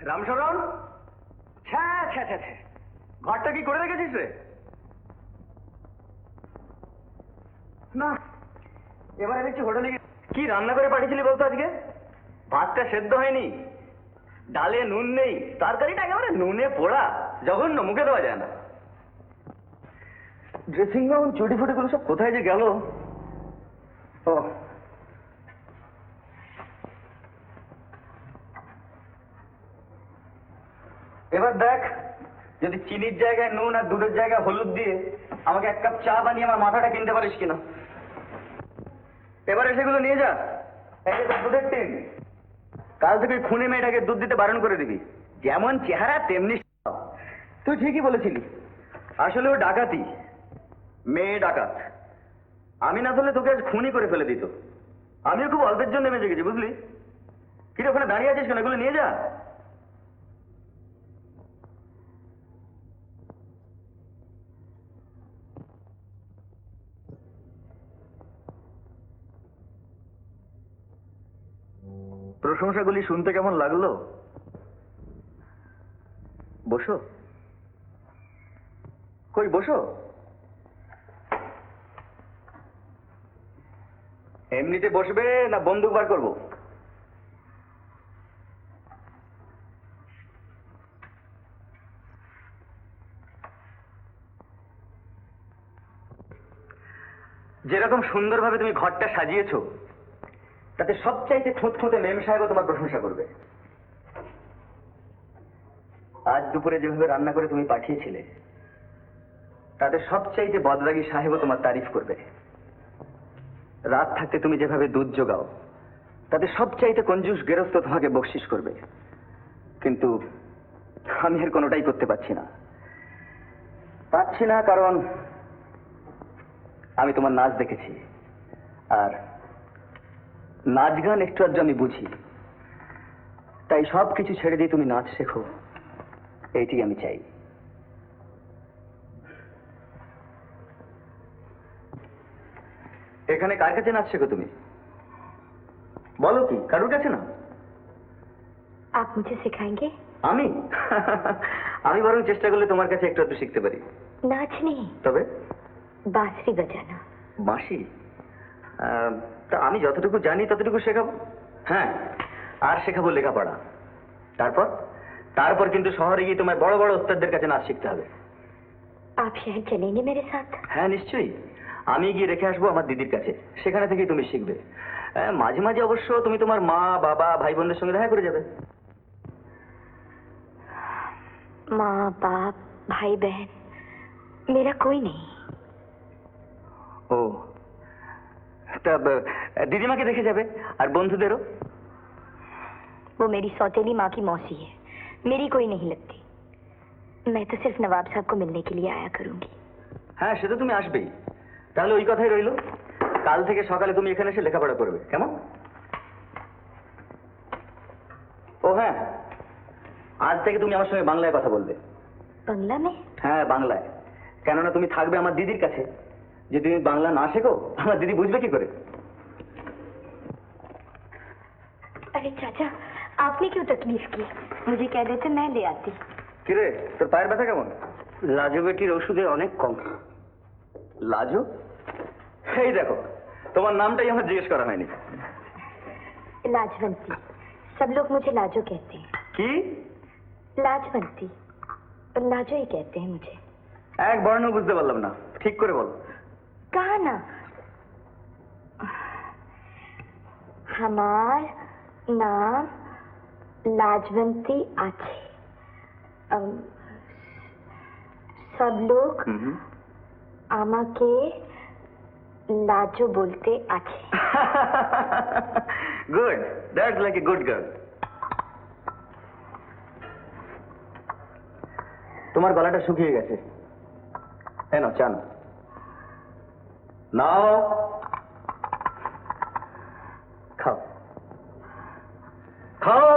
রামশরণ, ছ্যা ছ্যা ছ্যা ছ্যা, ঘরটা কি করে রেখেছিস রে? না, এবারে দেখছি হোটেলে কি রান্না করে পাঠিয়েছিলি বলতো আজকে? ভাতটা সেদ্ধ হয়নি, ডালে নুন নেই, তরকারিটা একেবারে নুনে পোড়া, জঘন্য, মুখে দেওয়া যায় না। ড্রেসিং গাউন চুটি ফুটিগুলো সব কোথায় যে গেল? ও, এবার দেখ, যদি চিনির জায়গায় নুন আর দুধের জায়গায় হলুদ দিয়ে আমাকে এক কাপ চা বানিয়ে আমার মাথাটা কিনতে পারিস কিনা। এবারে সেগুলো নিয়ে যা। দুধের টিন, কাল থেকে খুনে মেয়েটাকে দুধ দিতে বারণ করে দিবি। যেমন চেহারা তেমনি। তুই ঠিকই বলেছিলি, আসলে ও ডাকাতি, মেয়ে ডাকাত। আমি না ধরলে তোকে আজ খুনই করে ফেলে দিত। আমিও খুব অল্পের জন্য নেমে গেছি, বুঝলি? কি ওখানে দাঁড়িয়ে আছিস কেন? এগুলো নিয়ে যা। প্রশংসাগুলি শুনতে কেমন লাগলো? বসো। কই বসো। এমনিতে বসবে না বন্দুক বার করবো? যেরকম সুন্দরভাবে তুমি ঘরটা সাজিয়েছো, তাতে সবচাইতে খুঁতখুঁতে মেম সাহেবও তোমার প্রশংসা করবে। আজ দুপুরে যেভাবে রান্না করে তুমি পাঠিয়েছিলে, তাতে সবচাইতে বদরাগী সাহেবও তোমার তারিফ করবে। রাত থাকতে তুমি যেভাবে দুধ জোগাও, তাতে সবচাইতে কঞ্জুস গেরস্ত তোমাকে বকশিস করবে। কিন্তু আমি এর কোনোটাই করতে পারছি না, কারণ আমি তোমার নাচ দেখেছি, আর নাচ গান একটু আধটু আমি বুঝি। তাই সব কিছু ছেড়ে দিয়ে তুমি নাচ শেখো, এইটি আমি চাই। এখানে কার কাছে নাচ শেখো তুমি? বলো কি, কারোর কাছে না? आप मुझे सिखाएंगे? আমি আমি বরং চেষ্টা করলে তোমার কাছে একটু একটু শিখতে পারি। नाच नहीं, তবে बांसुरी बजाना। বাঁশি? তা আমি যতটুকু জানি ততটুকু শেখাবো। হ্যাঁ, আর শেখাবো লেখাপড়া। তারপর তারপর কিন্তু শহরে গিয়ে তোমার বড় বড় ওস্তাদদের কাছে নাচ শিখতে হবে। आप शहर चलेंगे मेरे साथ? হ্যাঁ নিশ্চয়ই, আমি গিয়ে রেখে আসবো আমার দিদির কাছে, সেখানে থেকেই তুমি শিখবে। মাঝে মাঝে অবশ্য তুমি তোমার মা বাবা ভাই বোনদের সঙ্গে দেখা করে যাবে। माँ बाप भाई बहन मेरा कोई नहीं। ও, তা দিদিমাকে দেখে যাবে, আর বন্ধুদেরও। वो मेरी सौतेली माँ की मौसी है, मेरी कोई नहीं लगती। मैं तो सिर्फ नवाब साहब को मिलने के लिए आया करूंगी। হ্যাঁ, সেটা তুমি আসবেই। তাহলে ওই কথাই রইলো, কাল থেকে সকালে তুমি এখানে এসে লেখাপড়া করবে, কেমন? ও হ্যাঁ, আজ থেকে তুমি আমার সঙ্গে বাংলায় কথা বলবে। बंगला में? হ্যাঁ বাংলায়, কেননা তুমি থাকবে আমার দিদির কাছে। যদি তুমি বাংলা না শেখো, আমার দিদি বুঝবে কি করে? अरे चाचा, आपने क्यों तकलीफ की? मुझे कह देते मैं ले आती। কিরে, তোর পায়ের ব্যথা কেমন? লাজো বেটির ওষুধে অনেক কম। লাজো? এই দেখো, তোমার নামটাই আমার জিজ্ঞেস করা হয়নি। लाजवंती, सब लोग मुझे लाजो कहते हैं। কি? लाजवंती, और लाजो ही कहते हैं मुझे। এক বর্ণ বুঝতে পারলাম না, ঠিক করে বল। कहा ना, हमार नाम लाजवंती आछे। सब लोग আমাকে লাজো বলতে আছে। Good, that's like a good girl. তোমার গলাটা শুকিয়ে গেছে, এনো চান নাও, খাও খাও।